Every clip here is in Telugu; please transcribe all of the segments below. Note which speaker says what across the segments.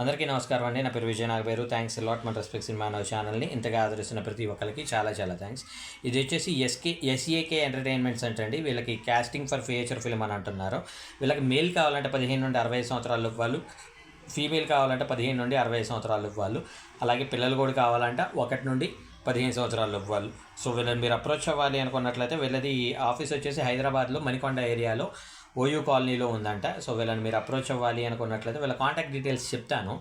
Speaker 1: అందరికీ నమస్కారం అండి. నా పేరు విజయ్ నాగపేరు. థ్యాంక్స్ లాట్ మన రెస్పెక్ట్ సినిమా నవ్ ఛానల్ని ఇంతగా ఆదరిస్తున్న ప్రతి ఒక్కరికి చాలా చాలా థ్యాంక్స్. ఇది వచ్చేసి ఎస్ఏకే ఎంటర్టైన్మెంట్స్ అంటండి. వీళ్ళకి కాస్టింగ్ ఫర్ ఫీచర్ ఫిల్మ్ అని అంటున్నారు. వీళ్ళకి మేల్ కావాలంటే 15 నుండి 60 సంవత్సరాలు వాళ్ళు, ఫీమేల్ కావాలంటే 15 నుండి 60 సంవత్సరాలు వాళ్ళు, అలాగే పిల్లలు కూడా కావాలంటే 1 నుండి 15 సంవత్సరాలు వాళ్ళు. సో వీళ్ళని మీరు అప్రోచ్ అవ్వాలి అనుకున్నట్లయితే వీళ్ళది ఆఫీస్ వచ్చేసి హైదరాబాద్లో మణికొండ ఏరియాలో ఓయూ కాలనీలో ఉందంట. సో వీళ్ళని మీరు అప్రోచ్ అవ్వాలి అనుకున్నట్లయితే వీళ్ళ కాంటాక్ట్ డీటెయిల్స్ చెప్తాను.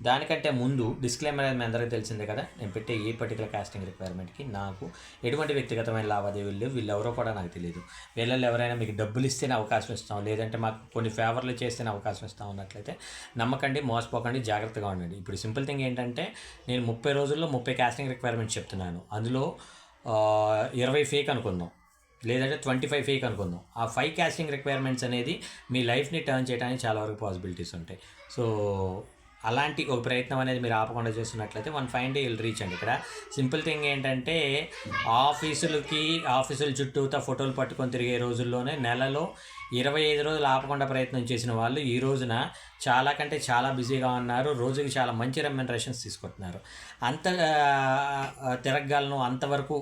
Speaker 1: దానికంటే ముందు డిస్క్లైమర్ అనేది మీ అందరికీ తెలిసిందే కదా, నేను పెట్టే ఏ పర్టికులర్ కాస్టింగ్ రిక్వైర్మెంట్కి నాకు ఎటువంటి వ్యక్తిగతమైన లావాదేవీలు లేవు. వీళ్ళు ఎవరో కూడా నాకు తెలియదు. వీళ్ళల్లో ఎవరైనా మీకు డబ్బులు ఇస్తేనే అవకాశం ఇస్తాం, లేదంటే మాకు కొన్ని ఫేవర్లు చేస్తేనే అవకాశం ఇస్తాం అన్నట్లయితే నమ్మకండి, మోసపోకండి, జాగ్రత్తగా ఉండండి. ఇప్పుడు సింపుల్ థింగ్ ఏంటంటే నేను 30 రోజుల్లో 30 కాస్టింగ్ రిక్వైర్మెంట్స్ చెప్తున్నాను. అందులో 20 ఫేక్ అనుకుందాం, లేదంటే 25 ఫేక్ అనుకుందాం. ఆ 5 కాస్టింగ్ రిక్వైర్మెంట్స్ అనేది మీ లైఫ్ని టర్న్ చేయడానికి చాలా వరకు పాసిబిలిటీస్ ఉంటాయి. సో అలాంటి ఒక ప్రయత్నం అనేది మీరు ఆపకుండా చేస్తున్నట్లయితే 1 డే విల్ రీచ్ అండి. ఇక్కడ సింపుల్ థింగ్ ఏంటంటే ఆఫీసుల చుట్టూతో ఫోటోలు పట్టుకొని తిరిగే రోజుల్లోనే నెలలో 25 రోజులు ఆపకుండా ప్రయత్నం చేసిన వాళ్ళు ఈ రోజున చాలా కంటే చాలా బిజీగా ఉన్నారు. రోజుకి చాలా మంచి రెమ్యునరేషన్స్ తీసుకుంటున్నారు. అంత తిరగగలను, అంతవరకు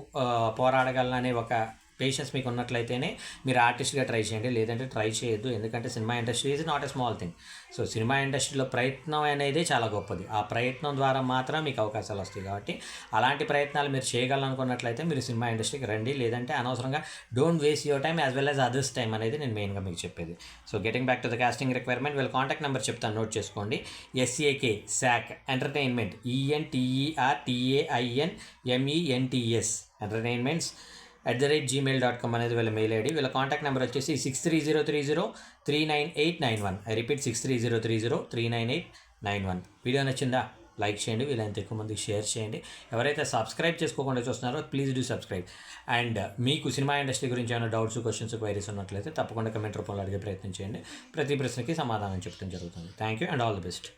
Speaker 1: పోరాడగలను అనే ఒక పేషెన్స్ మీకు ఉన్నట్లయితేనే మీరు ఆర్టిస్ట్గా ట్రై చేయండి, లేదంటే ట్రై చేయొద్దు. ఎందుకంటే cinema industry is not a small thing. So cinema ఇండస్ట్రీలో ప్రయత్నం అనేది చాలా గొప్పది. ఆ ప్రయత్నం ద్వారా మాత్రం మీకు అవకాశాలు వస్తాయి. కాబట్టి అలాంటి ప్రయత్నాలు మీరు చేయగలనుకున్నట్లయితే మీరు సినిమా ఇండస్ట్రీకి రండి. లేదంటే అనవసరంగా don't waste your time as well as others time అనేది నేను మెయిన్గా మీకు చెప్పేది. So getting back to the casting requirement, వీళ్ళ కాంటాక్ట్ నెంబర్ చెప్తాను, నోట్ చేసుకోండి. SAK SAK entertainment ENTERTAINMENTS entertainments @gmail.com అనేది వీళ్ళ మెయిల్ ఐడి. వీళ్ళ కాంటాక్ట్ నెంబర్ వచ్చేసి 6303039891. I repeat 6303039891. వీడియో నచ్చిందా? లైక్ చేయండి, వీళ్ళంత ఎక్కువ మందికి షేర్ చేయండి. ఎవరైతే సబ్స్క్రైబ్ చేసుకోకుండా చూస్తున్నారో ప్లీజ్ డూ సబ్స్క్రైబ్. అండ్ మీకు సినిమా ఇండస్ట్రీ గురించి ఏమైనా డౌట్స్, క్వశ్చన్స్, క్వైరీస్ ఉన్నట్లయితే తప్పకుండా కమెంట్ రూపంలో అడిగే ప్రయత్నం చేయండి. ప్రతి ప్రశ్నకి సమాధానం చెప్పడం జరుగుతుంది. Thank you and all the best.